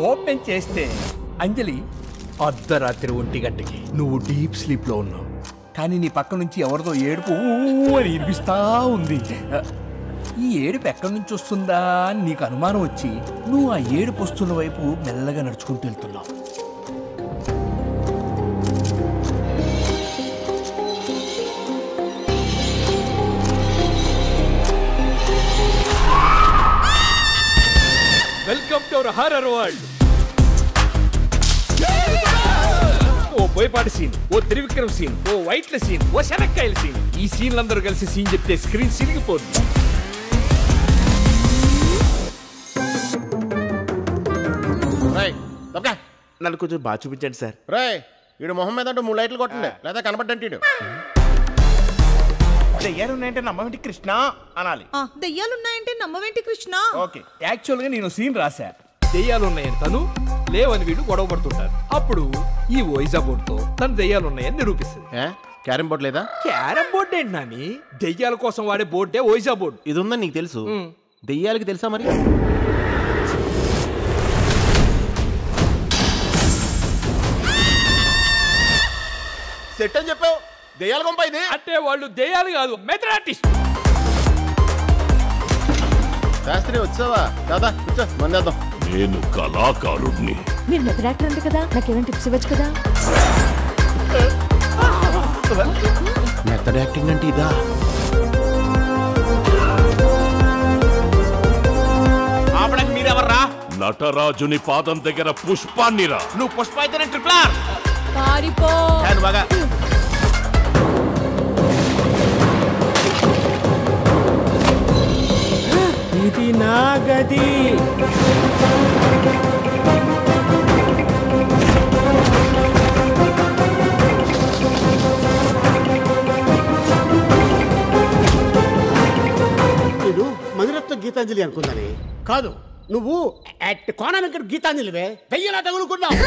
Open చేస్తే అంజలి అర్ధరాత్రి 1 గంటకి నువ్వు డీప్ స్లీప్ లో ఉన్నావు, కానీ నీ పక్క నుంచి ఎవరిదో ఏడుపు అని వినిపిస్తా ఉంది. ఈ ఏడుపు ఎక్కడి నుంచి వస్తుందా అని నీకు అనుమానం వచ్చి నువ్వు ఆ ఏడుపు వస్తున్న వైపు మెల్లగా నడుచుకుంటూ వెళ్తున్నావు. Welcome to our horror world. ఓ బోయపాటి సీన్, ఓ త్రివిక్రమ్ సీన్, ఓ వైట్ల సీన్, ఓ శనక్కాయల సీన్. ఈ సీన్లందరూ కలిసి సీన్ చెప్తే స్క్రీన్ సిరిగిపోతుంది. నన్ను కొంచెం బాగా చూపించండి సార్. రాయ్ వీడు మొహం మీద 3 లైట్లు కొట్టండి, లేదా కనబడ్డంటి. దెయ్యాలున్నాయంటే నమ్మవేంటి కృష్ణ అనాలి. దెయ్యాలున్నాయంటే నమ్మవేంటి కృష్ణ. ఓకే, యాక్చువల్ గా నేను సీన్ రాశా. దెయ్యాలున్నాయని తను, లేవని వీడు గొడవ పడుతుంటారు. అప్పుడు ఈ ఓయిజా బోర్డ్ తో తను దెయ్యాలున్నాయని నిరూపిస్తుంది. క్యారం బోర్డు లేదా? క్యారం బోర్డ్ ఏంటి నాని? దెయ్యాల కోసం వాడే బోర్డే ఓయిజా బోర్డు. ఇది ఉందని నీకు తెలుసు, దెయ్యాలకి తెలుసా మరి? సెట్ అని చెప్పావు, దెయ్యాల గొంప ఇది. అంటే వాళ్ళు దెయ్యాలు కాదు, మెథడ్ ఆర్టిస్ట్. శాస్త్రి వచ్చావా? దాదా కూర్చో, మందేద్దాం. నేను కళాకారుణ్ణి. మీరు మెథడ్ యాక్టర్ అంటే కదా, నాకేమైనా టిప్స్ ఇవ్వచ్చు కదా. మెథడ్ యాక్టింగ్ అంటే ఇదా? ఆపడానికి మీరెవర్రా? నటరాజుని పాదం దగ్గర పుష్పాన్నిరా. నువ్వు పుష్ప అయితేనే ట్రిపుల్ ఆర్. పారిపో. బాగా ఇది నా గది. నేను మధురత్వ గీతాంజలి అనుకున్నానే. కాదు, నువ్వు కోన వెంకట గీతాంజలివే. దెయ్యలా తగులుకున్నావు.